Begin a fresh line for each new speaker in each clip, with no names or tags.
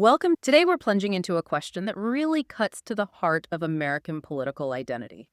Welcome. Today we're plunging into a question that really cuts to the heart of American political identity.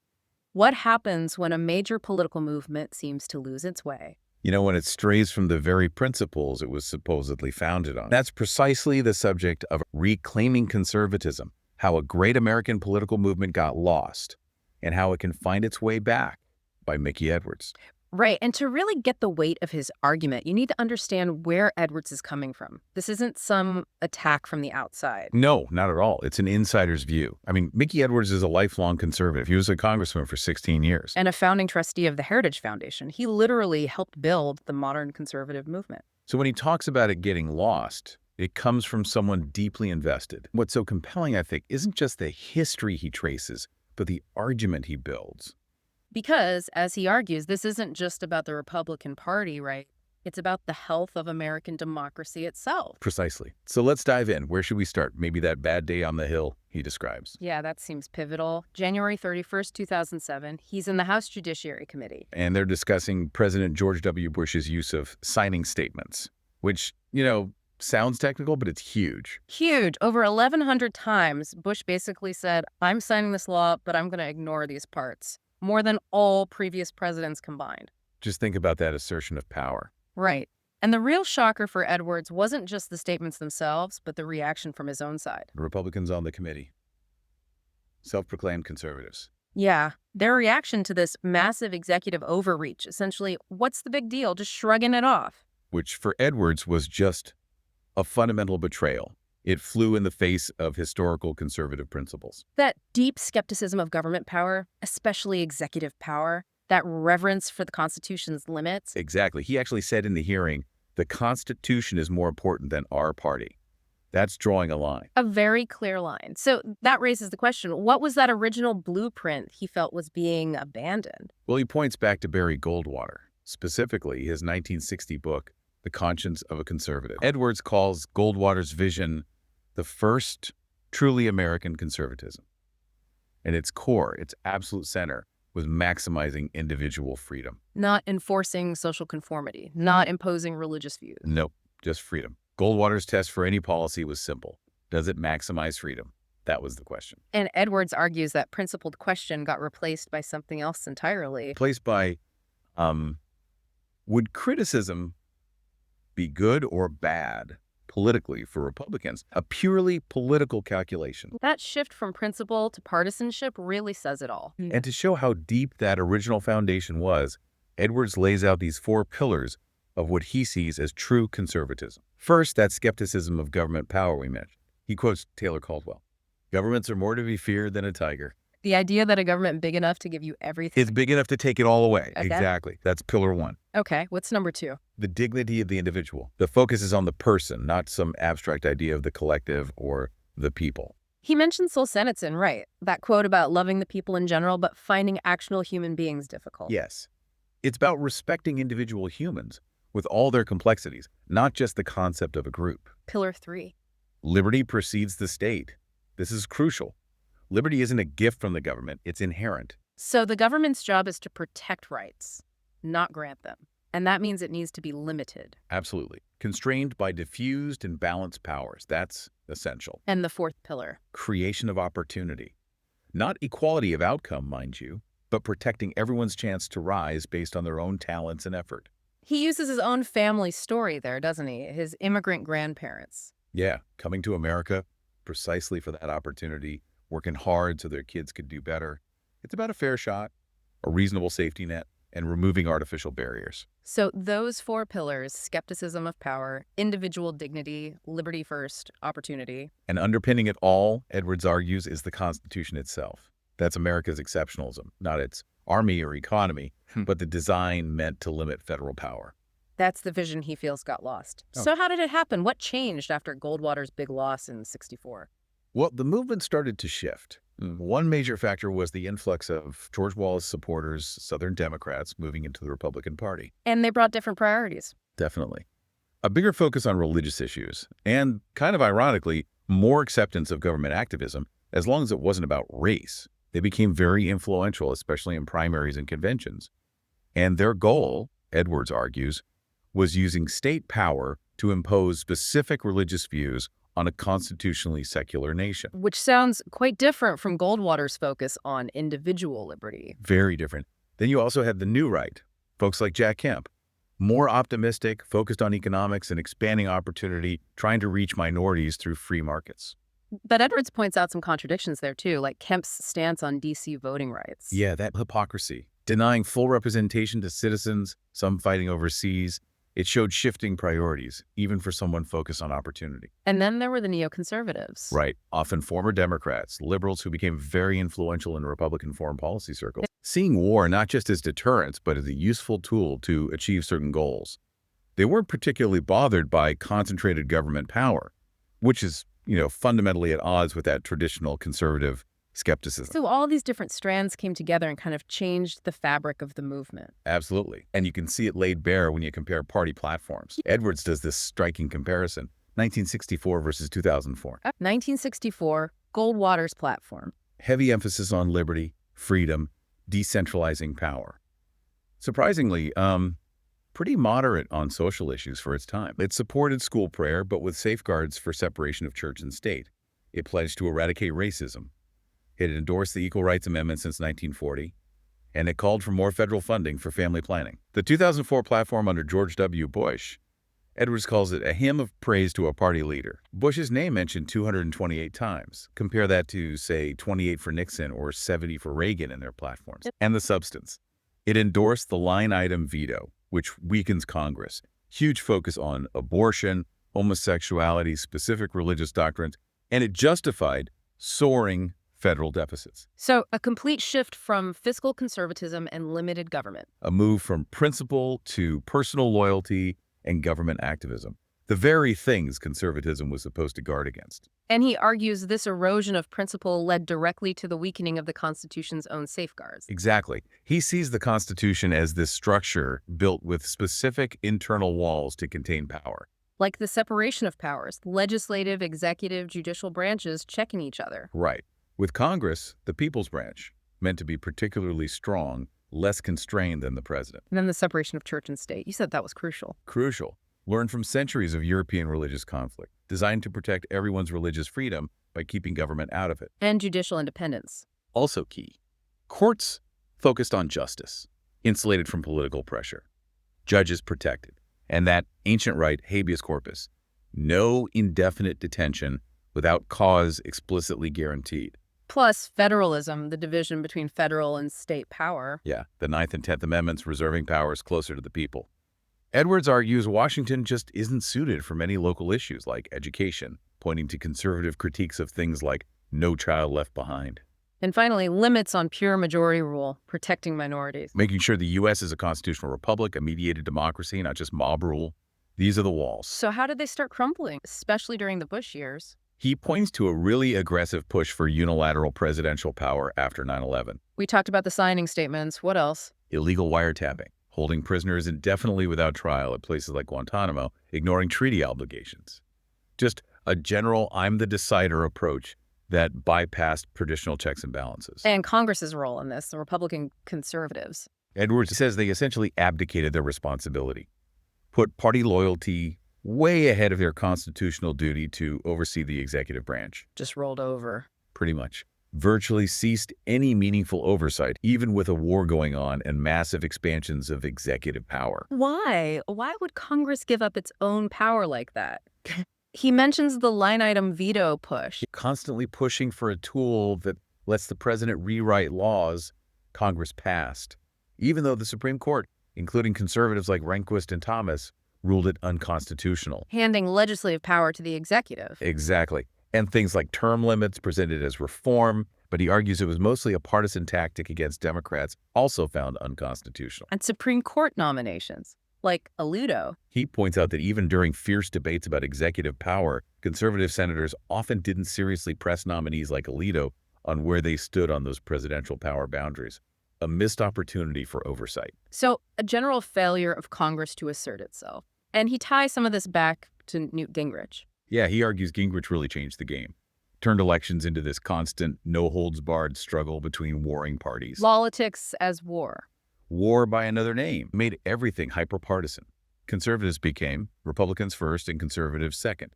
What happens when a major political movement seems to lose its way?
When it strays from the very principles it was supposedly founded on. That's precisely the subject of reclaiming conservatism, how a great American political movement got lost, and how it can find its way back, by Mickey Edwards.
Right, and to really get the weight of his argument, you need to understand where Edwards is coming from. This isn't some attack from the outside.
No, not at all. It's an insider's view. Mickey Edwards is a lifelong conservative. He was a congressman for 16 years.
And a founding trustee of the Heritage Foundation. He literally helped build the modern conservative movement.
So when he talks about it getting lost, it comes from someone deeply invested. What's so compelling, I think, isn't just the history he traces, but the argument he builds.
Because, as he argues, this isn't just about the Republican Party, right? It's about the health of American democracy itself.
Precisely. So let's dive in. Where should we start? Maybe that bad day on the Hill he describes.
Yeah, that seems pivotal. January 31st, 2007, he's in the House Judiciary Committee.
And they're discussing President George W. Bush's use of signing statements, which, sounds technical, but it's huge.
Huge. Over 1,100 times, Bush basically said, I'm signing this law, but I'm going to ignore these parts. More than all previous presidents combined.
Just think about that assertion of power.
Right. And the real shocker for Edwards wasn't just the statements themselves, but the reaction from his own side.
The Republicans on the committee, self-proclaimed conservatives.
Yeah, their reaction to this massive executive overreach, essentially, what's the big deal? Just shrugging it off.
Which for Edwards was just a fundamental betrayal. It flew in the face of historical conservative principles.
That deep skepticism of government power, especially executive power, that reverence for the Constitution's limits.
Exactly. He actually said in the hearing, the Constitution is more important than our party. That's drawing a line.
A very clear line. So that raises the question, what was that original blueprint he felt was being abandoned?
Well, he points back to Barry Goldwater, specifically his 1960 book, The Conscience of a Conservative. Edwards calls Goldwater's vision the first truly American conservatism. And its core, its absolute center, was maximizing individual freedom.
Not enforcing social conformity, not imposing religious views.
Nope, just freedom. Goldwater's test for any policy was simple. Does it maximize freedom? That was the question.
And Edwards argues that principled question got replaced by something else entirely.
Replaced by, would criticism be good or bad politically for Republicans? A purely political calculation.
That shift from principle to partisanship really says it all.
And to show how deep that original foundation was, Edwards lays out these 4 pillars of what he sees as true conservatism. First, that skepticism of government power we mentioned. He quotes Taylor Caldwell. Governments are more to be feared than a tiger.
The idea that a government big enough to give you everything.
It's big enough to take it all away.
Okay.
Exactly. That's pillar 1.
Okay, what's number 2?
The dignity of the individual. The focus is on the person, not some abstract idea of the collective or the people.
He mentioned Solzhenitsyn, right? That quote about loving the people in general, but finding actual human beings difficult.
Yes. It's about respecting individual humans with all their complexities, not just the concept of a group.
Pillar 3.
Liberty precedes the state. This is crucial. Liberty isn't a gift from the government, it's inherent.
So the government's job is to protect rights, not grant them. And that means it needs to be limited.
Absolutely. Constrained by diffused and balanced powers. That's essential.
And the 4th pillar.
Creation of opportunity. Not equality of outcome, mind you, but protecting everyone's chance to rise based on their own talents and effort.
He uses his own family story there, doesn't he? His immigrant grandparents.
Yeah, coming to America precisely for that opportunity, working hard so their kids could do better. It's about a fair shot, a reasonable safety net, and removing artificial barriers.
So those 4 pillars, skepticism of power, individual dignity, liberty first, opportunity.
And underpinning it all, Edwards argues, is the Constitution itself. That's America's exceptionalism, not its army or economy, but the design meant to limit federal power.
That's the vision he feels got lost.
Oh.
So how did it happen? What changed after Goldwater's big loss in '64?
Well, the movement started to shift. One major factor was the influx of George Wallace supporters, Southern Democrats, moving into the Republican Party.
And they brought different priorities.
Definitely. A bigger focus on religious issues, and kind of ironically, more acceptance of government activism, as long as it wasn't about race. They became very influential, especially in primaries and conventions. And their goal, Edwards argues, was using state power to impose specific religious views on a constitutionally secular nation.
Which sounds quite different from Goldwater's focus on individual liberty.
Very different. Then you also had the new right, folks like Jack Kemp, more optimistic, focused on economics and expanding opportunity, trying to reach minorities through free markets.
But Edwards points out some contradictions there, too, like Kemp's stance on D.C. voting rights.
Yeah, that hypocrisy. Denying full representation to citizens, some fighting overseas. It showed shifting priorities, even for someone focused on opportunity.
And then there were the neoconservatives.
Right, often former Democrats, liberals who became very influential in Republican foreign policy circles, seeing war not just as deterrence, but as a useful tool to achieve certain goals. They weren't particularly bothered by concentrated government power, which is, fundamentally at odds with that traditional conservative skepticism.
So all these different strands came together and kind of changed the fabric of the movement.
Absolutely. And you can see it laid bare when you compare party platforms. Edwards does this striking comparison, 1964 versus 2004.
1964, Goldwater's platform.
Heavy emphasis on liberty, freedom, decentralizing power. Surprisingly, pretty moderate on social issues for its time. It supported school prayer, but with safeguards for separation of church and state. It pledged to eradicate racism. It had endorsed the Equal Rights Amendment since 1940, and it called for more federal funding for family planning. The 2004 platform under George W. Bush, Edwards calls it a hymn of praise to a party leader. Bush's name mentioned 228 times. Compare that to, say, 28 for Nixon or 70 for Reagan in their platforms. And the substance. It endorsed the line item veto, which weakens Congress. Huge focus on abortion, homosexuality, specific religious doctrines, and it justified soaring federal deficits.
So a complete shift from fiscal conservatism and limited government.
A move from principle to personal loyalty and government activism. The very things conservatism was supposed to guard against.
And he argues this erosion of principle led directly to the weakening of the Constitution's own safeguards.
Exactly. He sees the Constitution as this structure built with specific internal walls to contain power.
Like the separation of powers, legislative, executive, judicial branches checking each other.
Right. With Congress, the people's branch, meant to be particularly strong, less constrained than the president.
And then the separation of church and state. You said that was crucial.
Crucial. Learned from centuries of European religious conflict, designed to protect everyone's religious freedom by keeping government out of it.
And judicial independence.
Also key. Courts focused on justice, insulated from political pressure. Judges protected. And that ancient right, habeas corpus. No indefinite detention without cause explicitly guaranteed.
Plus federalism, the division between federal and state power.
Yeah, the 9th and 10th Amendments reserving powers closer to the people. Edwards argues Washington just isn't suited for many local issues like education, pointing to conservative critiques of things like no child left behind.
And finally, limits on pure majority rule, protecting minorities.
Making sure the U.S. is a constitutional republic, a mediated democracy, not just mob rule. These are the walls.
So how did they start crumbling, especially during the Bush years?
He points to a really aggressive push for unilateral presidential power after 9/11.
We talked about the signing statements. What else?
Illegal wiretapping, holding prisoners indefinitely without trial at places like Guantanamo, ignoring treaty obligations. Just a general I'm the decider approach that bypassed traditional checks and balances.
And Congress's role in this, the Republican conservatives.
Edwards says they essentially abdicated their responsibility, put party loyalty way ahead of their constitutional duty to oversee the executive branch.
Just rolled over.
Pretty much. Virtually ceased any meaningful oversight, even with a war going on and massive expansions of executive power.
Why? Why would Congress give up its own power like that? He mentions the line item veto push.
Constantly pushing for a tool that lets the president rewrite laws Congress passed, even though the Supreme Court, including conservatives like Rehnquist and Thomas, ruled it unconstitutional.
Handing legislative power to the executive.
Exactly. And things like term limits presented as reform, but he argues it was mostly a partisan tactic against Democrats, also found unconstitutional.
And Supreme Court nominations, like Alito.
He points out that even during fierce debates about executive power, conservative senators often didn't seriously press nominees like Alito on where they stood on those presidential power boundaries. A missed opportunity for oversight.
So a general failure of Congress to assert itself. And he ties some of this back to Newt Gingrich.
Yeah, he argues Gingrich really changed the game. Turned elections into this constant, no-holds-barred struggle between warring parties.
Politics as war.
War by another name made everything hyper-partisan. Conservatives became Republicans first and conservatives second.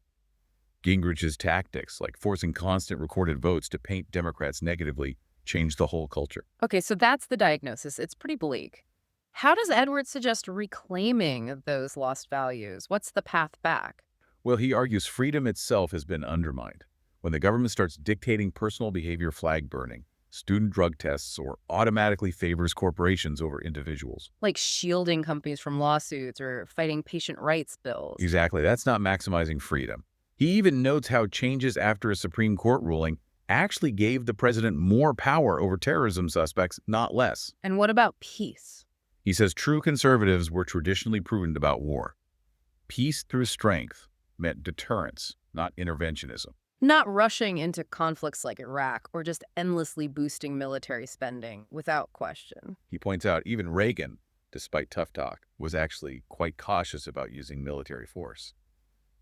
Gingrich's tactics, like forcing constant recorded votes to paint Democrats negatively, changed the whole culture.
Okay, so that's the diagnosis. It's pretty bleak. How does Edwards suggest reclaiming those lost values? What's the path back?
Well, he argues freedom itself has been undermined. When the government starts dictating personal behavior, flag burning, student drug tests, or automatically favors corporations over individuals.
Like shielding companies from lawsuits or fighting patient rights bills.
Exactly. That's not maximizing freedom. He even notes how changes after a Supreme Court ruling actually gave the president more power over terrorism suspects, not less.
And what about peace?
He says true conservatives were traditionally prudent about war. Peace through strength meant deterrence, not interventionism.
Not rushing into conflicts like Iraq or just endlessly boosting military spending without question.
He points out even Reagan, despite tough talk, was actually quite cautious about using military force.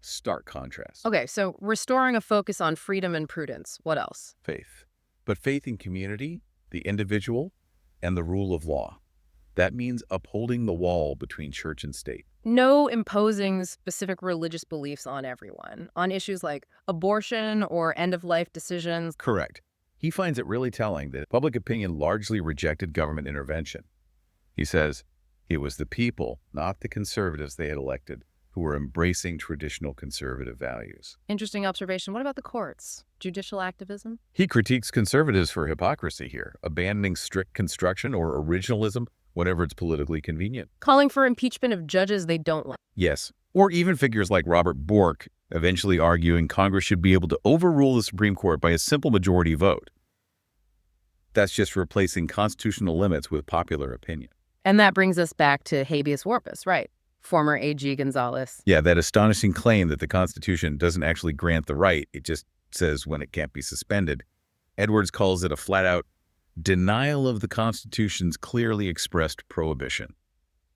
Stark contrast.
Okay, so restoring a focus on freedom and prudence. What else?
Faith. But faith in community, the individual, and the rule of law. That means upholding the wall between church and state.
No imposing specific religious beliefs on everyone, on issues like abortion or end-of-life decisions.
Correct. He finds it really telling that public opinion largely rejected government intervention. He says it was the people, not the conservatives they had elected, who were embracing traditional conservative values.
Interesting observation. What about the courts? Judicial activism?
He critiques conservatives for hypocrisy here, abandoning strict construction or originalism whenever it's politically convenient.
Calling for impeachment of judges they don't like.
Yes, or even figures like Robert Bork eventually arguing Congress should be able to overrule the Supreme Court by a simple majority vote. That's just replacing constitutional limits with popular opinion.
And that brings us back to habeas corpus, right? Former AG Gonzalez.
Yeah, that astonishing claim that the Constitution doesn't actually grant the right, it just says when it can't be suspended. Edwards calls it a flat-out denial of the Constitution's clearly expressed prohibition,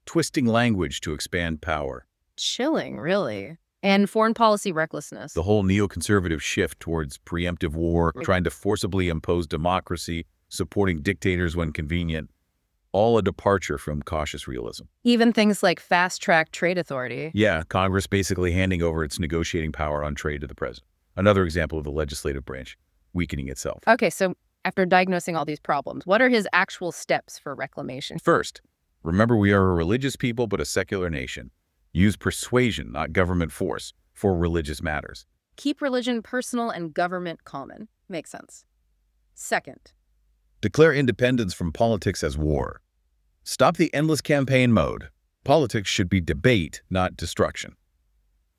twisting language to expand power.
Chilling, really. And foreign policy recklessness.
The whole neoconservative shift towards preemptive war, trying to forcibly impose democracy, supporting dictators when convenient, all a departure from cautious realism.
Even things like fast-track trade authority.
Yeah, Congress basically handing over its negotiating power on trade to the president. Another example of the legislative branch weakening itself.
Okay, so after diagnosing all these problems, what are his actual steps for reclamation?
First, remember we are a religious people but a secular nation. Use persuasion, not government force, for religious matters.
Keep religion personal and government common. Makes sense. Second,
Declare independence from politics as war. Stop the endless campaign mode. Politics should be debate, not destruction.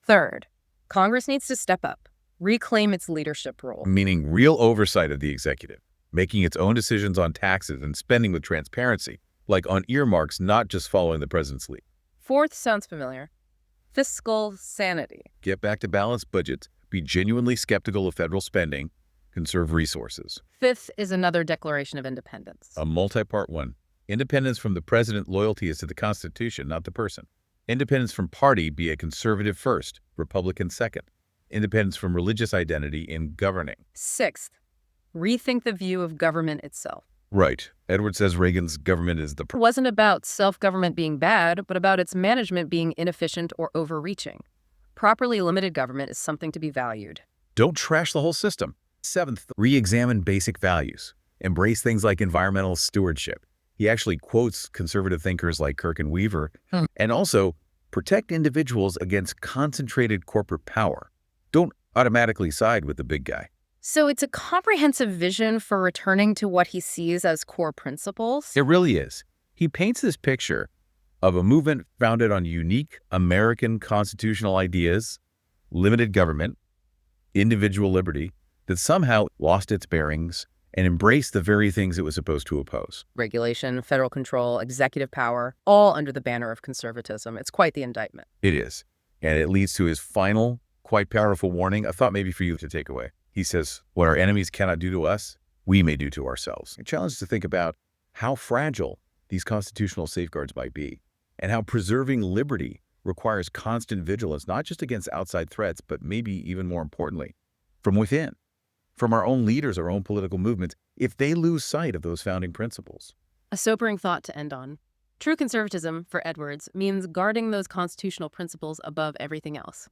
third, Congress needs to step up, reclaim its leadership role.
Meaning real oversight of the executive, making its own decisions on taxes and spending with transparency, like on earmarks, not just following the president's lead.
Fourth sounds familiar. Fiscal sanity.
Get back to balanced budgets, be genuinely skeptical of federal spending, conserve resources.
Fifth is another declaration of independence.
A multi-part one. Independence from the president, loyalty is to the Constitution, not the person. Independence from party, be a conservative first, Republican second. Independence from religious identity in governing.
Sixth, rethink the view of government itself.
Right. Edward says Reagan's government is
It wasn't about self-government being bad, but about its management being inefficient or overreaching. Properly limited government is something to be valued.
Don't trash the whole system. Seventh, re-examine basic values. Embrace things like environmental stewardship. He actually quotes conservative thinkers like Kirk and Weaver. And also, protect individuals against concentrated corporate power. Don't automatically side with the big guy.
So it's a comprehensive vision for returning to what he sees as core principles.
It really is. He paints this picture of a movement founded on unique American constitutional ideas, limited government, individual liberty, that somehow lost its bearings and embraced the very things it was supposed to oppose.
Regulation, federal control, executive power, all under the banner of conservatism. It's quite the indictment.
It is. And it leads to his final, quite powerful warning, a thought maybe for you to take away. He says, what our enemies cannot do to us, we may do to ourselves. A challenge to think about how fragile these constitutional safeguards might be and how preserving liberty requires constant vigilance, not just against outside threats, but maybe even more importantly, from within, from our own leaders, our own political movements, if they lose sight of those founding principles.
A sobering thought to end on. True conservatism, for Edwards, means guarding those constitutional principles above everything else.